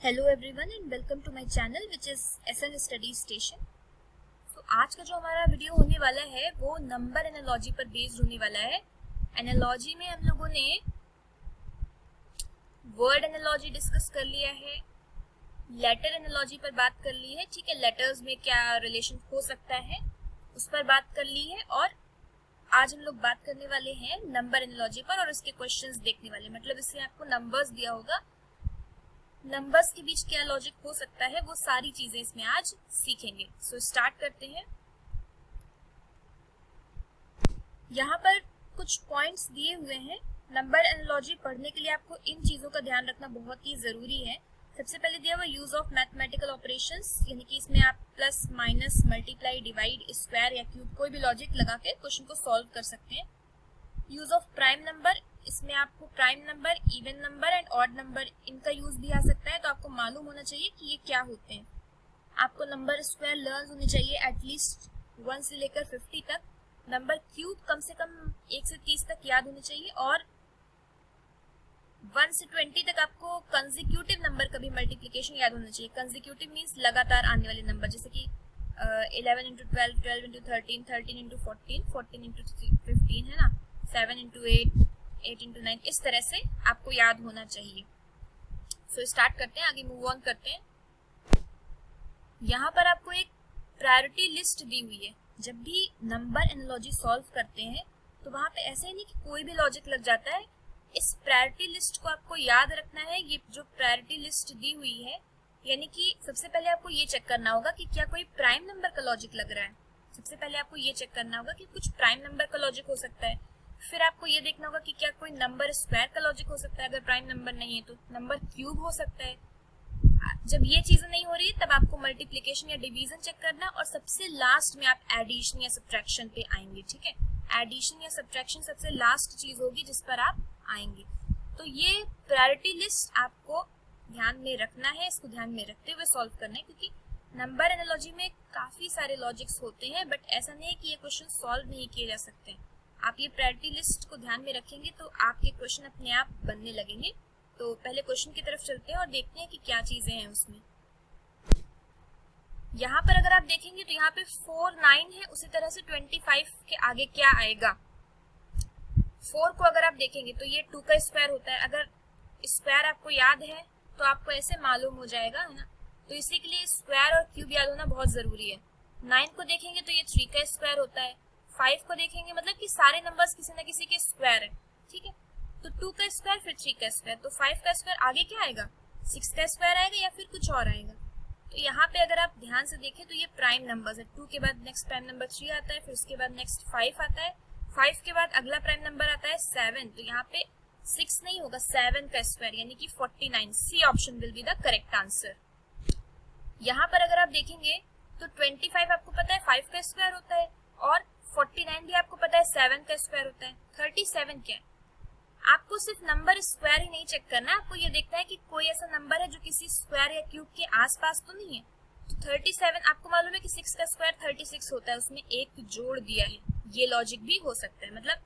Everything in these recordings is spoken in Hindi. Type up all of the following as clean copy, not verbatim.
Hello everyone and welcome to my channel which is S N study station. तो आज का जो हमारा वीडियो होने वाला है वो नंबर एनालॉजी पर बेस्ड होने वाला है। एनालॉजी में हम लोगों ने वर्ड एनालॉजी डिस्कस कर लिया है, लेटर एनालॉजी पर बात कर ली है, ठीक है, लेटर्स में क्या रिलेशन हो सकता है उस पर बात कर ली है। और आज हम लोग बात करने वाले हैं नंबर एनालॉजी पर और उसके क्वेश्चंस देखने वाले, मतलब इससे आपको नंबर्स दिया होगा, नंबर्स के बीच क्या लॉजिक हो सकता है वो सारी चीजें इसमें आज सीखेंगे। सो स्टार्ट करते हैं। यहाँ पर कुछ पॉइंट्स दिए हुए हैं। नंबर एनालॉजी पढ़ने के लिए आपको इन चीजों का ध्यान रखना बहुत ही जरूरी है। सबसे पहले दिया हुआ यूज ऑफ मैथमेटिकल ऑपरेशंस, यानी कि इसमें आप plus minus multiply divide square या क्यूब कोई भी लॉजिक लगा के क्वेश्चन को सॉल्व कर सकते हैं। यूज ऑफ प्राइम नंबर, इसमें आपको prime number, even number and odd number इनका यूज भी आ सकता है, तो आपको मालूम होना चाहिए कि ये क्या होते हैं। आपको नंबर स्क्वायर लर्न होनी चाहिए एटलीस्ट 1 से लेकर 50 तक। नंबर क्यूब कम से कम 1 से 30 तक याद होनी चाहिए और 1 से 20 तक आपको कंसेक्यूटिव नंबर का भी मल्टीप्लिकेशन याद होना चाहिए। कंसेक्यूटिव मीन्स लगातार आने वाले नंबर, जैसे कि 11 इंटू 12, 12 इंटू 13, 13 इंटू 14, 14 इंटू 15 है ना, 7 इंटू 8, 8 इंटू 9, इस तरह से आपको याद होना चाहिए। सो स्टार्ट करते हैं, आगे मूव ऑन करते हैं। यहाँ पर आपको एक प्रायोरिटी लिस्ट दी हुई है। जब भी नंबर एनालॉजी सॉल्व करते हैं तो वहां पे ऐसे ही नहीं कि कोई भी लॉजिक लग जाता है। इस प्रायोरिटी लिस्ट को आपको याद रखना है। ये जो प्रायोरिटी लिस्ट दी हुई है, यानी कि सबसे पहले आपको ये चेक करना होगा कि क्या कोई प्राइम नंबर का लॉजिक लग रहा है। सबसे पहले आपको ये चेक करना होगा कि कुछ प्राइम नंबर का लॉजिक हो सकता है। फिर आपको ये देखना होगा कि क्या कोई नंबर स्क्वायर का लॉजिक हो सकता है। अगर प्राइम नंबर नहीं है तो नंबर क्यूब हो सकता है। जब ये चीजें नहीं हो रही है तब आपको मल्टीप्लिकेशन या डिवीजन चेक करना, और सबसे लास्ट में आप एडिशन या सब्ट्रैक्शन पे आएंगे। ठीक है, एडिशन या सब्ट्रैक्शन सबसे लास्ट चीज होगी जिस पर आप आएंगे। तो ये प्रायोरिटी लिस्ट आपको ध्यान में रखना है, इसको ध्यान में रखते हुए सॉल्व करना है, क्योंकि नंबर एनालॉजी में काफी सारे लॉजिक्स होते हैं, बट ऐसा नहीं है कि ये क्वेश्चन सॉल्व नहीं किए जा सकते। आप ये प्रायोरिटी लिस्ट को ध्यान में रखेंगे तो आपके क्वेश्चन अपने आप बनने लगेंगे। तो पहले क्वेश्चन की तरफ चलते हैं और देखते हैं कि क्या चीजें हैं उसमें। यहाँ पर अगर आप देखेंगे तो यहाँ पे 4, 9 है, उसी तरह से 25 के आगे क्या आएगा। 4 को अगर आप देखेंगे तो ये 2 का स्क्वायर होता है। अगर स्क्वायर आपको याद है तो आपको ऐसे मालूम हो जाएगा, है ना। तो इसी के लिए स्क्वायर और क्यूब याद होना बहुत जरूरी है। 9 को देखेंगे तो ये 3 का स्क्वायर होता है। 5 को देखेंगे मतलब कि सारे नंबर्स किसी न किसी के स्क्वायर है। ठीक है, तो 2 का स्क्वायर फिर 3 का स्क्वायर, तो 5 का स्क्वायर आगे क्या आएगा, 6 का स्क्वायर आएगा या फिर कुछ और आएगा। तो यहाँ पे अगर आप ध्यान से देखें तो ये प्राइम नंबर्स है। 2 के बाद नेक्स्ट प्राइम नंबर 3 आता है, फिर उसके बाद नेक्स्ट 5 आता है, 5 के बाद अगला प्राइम नंबर आता है 7। तो यहाँ पे 6 नहीं होगा, 7 का स्क्वायर यानी कि 49। C option will be the correct answer. यहाँ पर अगर आप देखेंगे तो 25 आपको पता है 5 का स्क्वायर होता है, और 49 भी आपको पता है 7 का स्क्वायर होता है। 37 क्या है, आपको सिर्फ नंबर स्क्वायर ही नहीं चेक करना है, आपको ये देखना है कि कोई ऐसा नंबर है जो किसी स्क्वायर या क्यूब के आसपास तो नहीं है। तो 37 आपको मालूम है कि 6 का स्क्वायर 36 होता है, उसमें एक जोड़ दिया है। ये लॉजिक भी हो सकता है, मतलब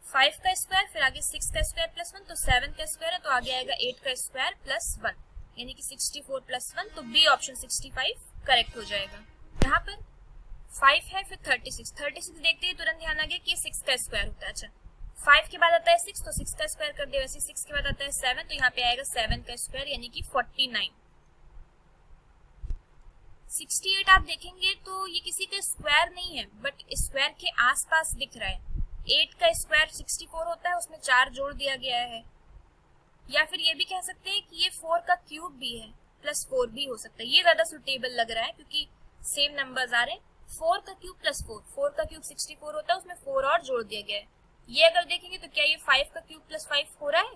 5 का स्क्वायर फिर आगे 6 का स्क्वायर प्लस 1, तो 7 का स्क्वायर है तो आगे आएगा 8 का स्क्वायर प्लस 1, यानी कि 64 प्लस 1, तो बी ऑप्शन 65 करेक्ट हो जाएगा। यहाँ पर 5 है फिर 36 देखते ही तुरंत ध्यान आ गया कि ये 6 का स्क्वायर होता है। अच्छा, 5 के बाद आता है 6, तो 6 का स्क्वायर कर दिया, वैसे 6 के बाद आता है 7, तो यहाँ पे आएगा 7 का स्क्वायर यानी कि 49। 68 आप देखेंगे तो ये किसी का स्क्वायर नहीं है, बट स्क्वायर के आसपास दिख रहा है। 8 का स्क्वायर 64 होता है, उसमें 4 जोड़ दिया गया है। या फिर ये भी कह सकते हैं कि ये 4 का क्यूब भी है, प्लस 4 भी हो सकता है। ये ज्यादा सुटेबल लग रहा है क्योंकि सेम नंबर्स आ रहे हैं। 4 का क्यूब प्लस 4 का क्यूब 64 होता है, उसमें 4 और जोड़ दिया गया है। ये अगर देखेंगे तो क्या ये 5 का क्यूब प्लस 5 हो रहा है।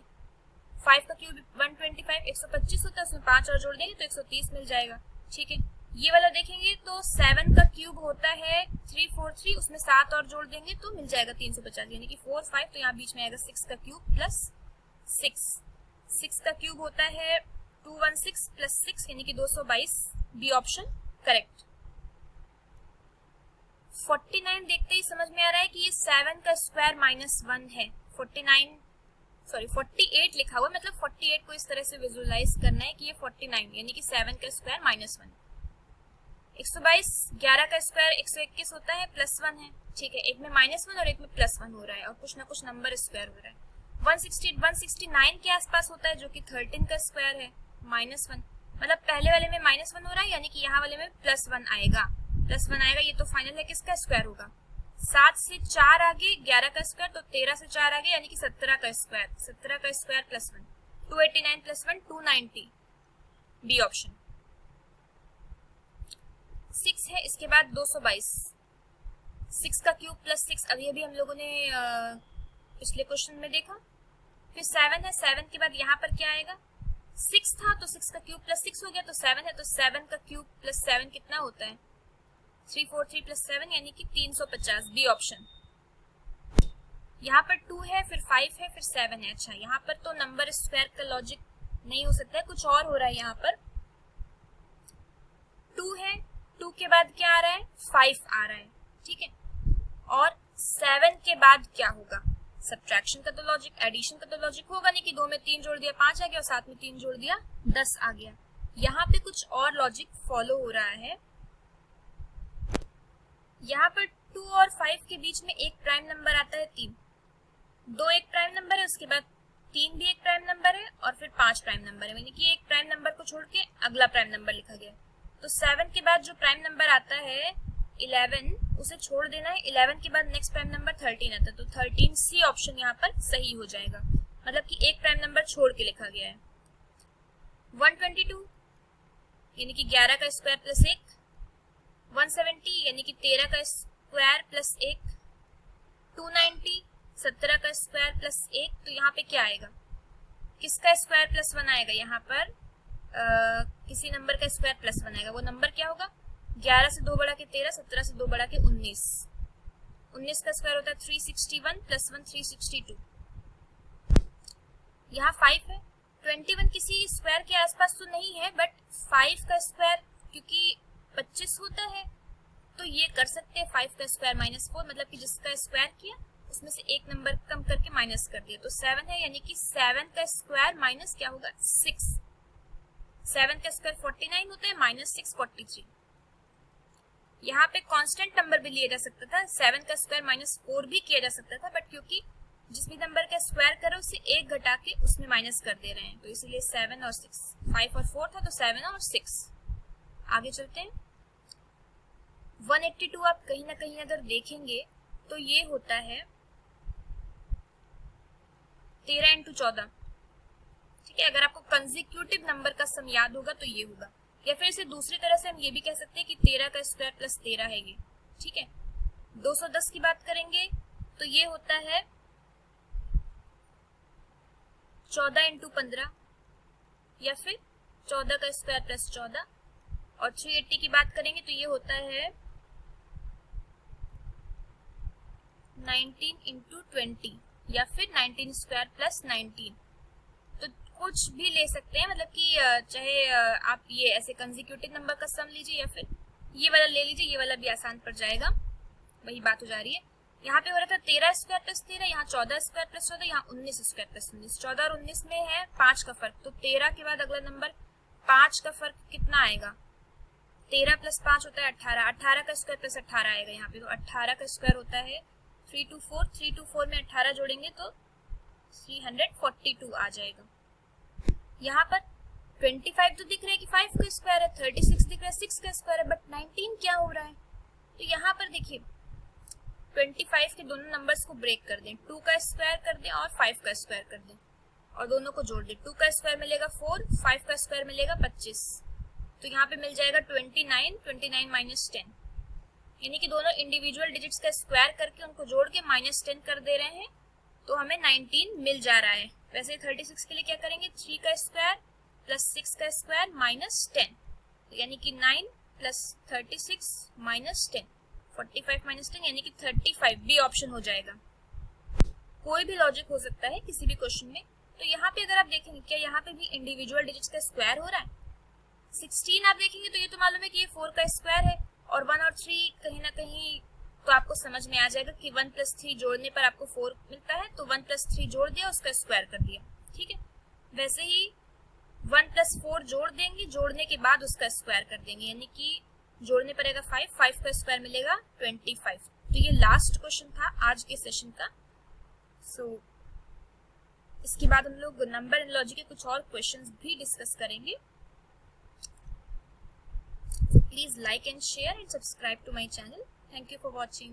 5 का क्यूब 125 125 होता है, उसमें 5 और जोड़ देंगे तो 130 मिल जाएगा। ठीक है, ये वाला देखेंगे तो 7 का क्यूब होता है 343, उसमें 7 और जोड़ देंगे तो मिल जाएगा 350, यानी कि 4 5, तो यहाँ बीच में आएगा 6 का क्यूब प्लस 6 का क्यूब होता है 216 प्लस 6 यानी कि 222, बी ऑप्शन करेक्ट। 49 देखते ही समझ में आ रहा है कि ये 7 का स्क्वायर माइनस 1 है। 49 सॉरी 48 लिखा हुआ, मतलब 48 को इस तरह से विजुअलाइज करना है कि ये 49 यानी कि 7 का स्क्वायर माइनस 1। 122 11 का स्क्वायर 121 होता है, प्लस 1 है, ठीक है। एक में -1 और एक में +1 हो रहा है और कुछ ना कुछ नंबर स्क्वायर हो रहा है। 169 के आसपास होता है जो कि 13 का स्क्वायर है, -1, मतलब पहले वाले में -1 हो रहा है यानी कि यहाँ वाले में +1 आएगा, +1 आएगा। ये तो फाइनल है, किसका स्क्वायर होगा? 7 से 4 आगे 11 का स्क्वायर, तो 13 से 4 आगे यानी कि 17 का स्क्वायर, 17 का स्क्वायर +1, 289 + 1 290, बी ऑप्शन। 6 है, इसके बाद 222, 6 का क्यूब प्लस 6 अभी हम लोगों ने पिछले क्वेश्चन में देखा। फिर 7 है, 7 के बाद यहाँ पर क्या आएगा? 6 था तो 6 का क्यूब प्लस 6 हो गया, तो 7 है तो 7 का क्यूब प्लस 7 कितना होता है? 343 + 7 यानी कि 350, बी ऑप्शन। यहाँ पर 2 है, फिर 5 है, फिर 7 है। अच्छा, यहाँ पर तो नंबर स्क्वायर का लॉजिक नहीं हो सकता है, कुछ और हो रहा है। यहाँ पर 2 है, 2 के बाद क्या आ रहा है? 5 आ रहा है, ठीक है। और 7 के बाद क्या होगा? सब्ट्रैक्शन का तो लॉजिक, एडिशन का तो लॉजिक होगा नहीं कि 2 में 3 जोड़ दिया 5 आ गया और 7 में 3 जोड़ दिया 10 आ गया। यहाँ पे कुछ और लॉजिक फॉलो हो रहा है। यहाँ पर 2 और 5 के बीच में एक प्राइम नंबर आता है 3, 2 एक प्राइम नंबर है, उसके बाद 3 भी एक प्राइम नंबर है और फिर 5 प्राइम नंबर है, यानी कि एक प्राइम नंबर को छोड़ के अगला प्राइम नंबर लिखा गया। तो 7 के बाद जो प्राइम नंबर आता है 11, उसे छोड़ देना है। 11 के बाद नेक्स्ट प्राइम नंबर 13 आता है, तो 13 सी ऑप्शन यहाँ पर सही हो जाएगा, मतलब कि एक प्राइम नंबर छोड़ के लिखा गया है। 122 यानी कि 11 का स्क्वायर प्लस 1, 170 यानी कि 13 का स्क्वायर प्लस 1, 290 17 का स्क्वायर प्लस 1, तो यहाँ पे क्या आएगा? किसका स्क्वायर प्लस 1 आएगा? यहाँ पर किसी नंबर का स्क्वायर प्लस 1 आएगा। वो नंबर क्या होगा? 11 से 2 बढ़ा के 13, 17 से 2 बढ़ा के 19, 19 का स्क्वायर होता है 361 + 1 362। यहाँ 5 है, 21 किसी स्क्वायर के आसपास तो नहीं है, बट 5 का स्क्वायर क्योंकि 25 होता है तो ये कर सकते हैं। 5 का स्क्वायर -4, मतलब कि जिसका स्क्वायर किया उसमें से एक नंबर कम करके माइनस कर दिया, तो 7 है, यानी कि 7 का स्क्वायर माइनस क्या होगा? 6। 7 का स्क्वायर 49 होता है, -6 43। यहाँ पे कांस्टेंट नंबर भी लिया जा सकता था, 7 का स्क्वायर -4 भी किया जा सकता था, बट क्योंकि जिस भी नंबर का स्क्वायर करो उसे 1 घटा के उसमें माइनस कर दे रहे हैं, तो इसीलिए 7 और 6, 5 और 4 था तो 7 और 6। आगे चलते हैं। 182 आप कहीं ना कहीं अगर देखेंगे तो ये होता है 13 × 14, ठीक है। अगर आपको कंसेक्यूटिव नंबर का सम याद होगा तो ये होगा, या फिर इसे दूसरी तरह से हम ये भी कह सकते हैं कि 13 का स्क्वायर प्लस 13 है ये, ठीक है। 210 की बात करेंगे तो ये होता है 14 × 15, या फिर 14 का स्क्वायर प्लस 14। और 380 की बात करेंगे तो ये होता है 19 × 20, या फिर 19 स्क्वायर प्लस 19। तो कुछ भी ले सकते हैं, मतलब कि चाहे आप ये ऐसे कंसेक्यूटिव नंबर का सम लीजिए या फिर ये वाला ले लीजिए, ये वाला भी आसान पड़ जाएगा, वही बात हो जा रही है। यहाँ पे हो रहा था 13 स्क्वायर प्लस 13, यहाँ 14 स्क्वायर प्लस 14, यहाँ 19 स्क्वायर प्लस 19। 14 और 19 में है 5 का फर्क, तो 13 के बाद अगला नंबर 5 का फर्क कितना आएगा? 13 + 5 होता है 18, 18 का स्क्वायर प्लस 18 आएगा यहाँ पे, तो 18 का स्क्वायर होता है 324, 324 में 18 जोड़ेंगे तो 342 आ जाएगा। यहाँ पर 25 तो दिख रहा है कि 5 का स्क्वायर है, 36 दिख रहा है 6 का स्क्वायर है, बट 19 क्या हो रहा है? तो यहाँ पर देखिए 25 के दोनों नंबर्स को ब्रेक कर दें, 2 का स्क्वायर कर दें और 5 का स्क्वायर कर दें और दोनों को जोड़ दें। 2 का स्क्वायर मिलेगा 4, 5 का स्क्वायर मिलेगा 25, तो यहाँ पे मिल जाएगा 29, 29 - 10, यानी कि दोनों इंडिविजुअल डिजिट्स का स्क्वायर करके उनको जोड़ के -10 कर दे रहे हैं, तो हमें 19 मिल जा रहा है। वैसे 36 के लिए क्या करेंगे? 3 का स्क्वायर प्लस 6 का स्क्वायर -10, यानी कि 9 + 36 - 10, 45 - 10 यानी कि 35, बी ऑप्शन हो जाएगा। कोई भी लॉजिक हो सकता है किसी भी क्वेश्चन में। तो यहाँ पे अगर आप देखेंगे क्या यहाँ पे भी इंडिविजुअल डिजिट्स का स्क्वायर हो रहा है? 16 आप देखेंगे तो ये तो मालूम है कि ये 4 का स्क्वायर है, और 1 और 3 कहीं ना कहीं तो आपको समझ में आ जाएगा कि 1 + 3 जोड़ने पर आपको 4 मिलता है, तो 1 + 3 जोड़ दिया, उसका स्क्वायर कर दिया। ठीक है, वैसे ही 1 + 4 जोड़ देंगे, जोड़ने के बाद उसका स्क्वायर कर देंगे, यानी कि जोड़ने पर आएगा 5, 5 का स्क्वायर मिलेगा 25। तो ये लास्ट क्वेश्चन था आज के सेशन का। इसके बाद हम लोग नंबर एनालॉजी के कुछ और क्वेश्चंस भी डिस्कस करेंगे। Please like and share and subscribe to my channel. Thank you for watching.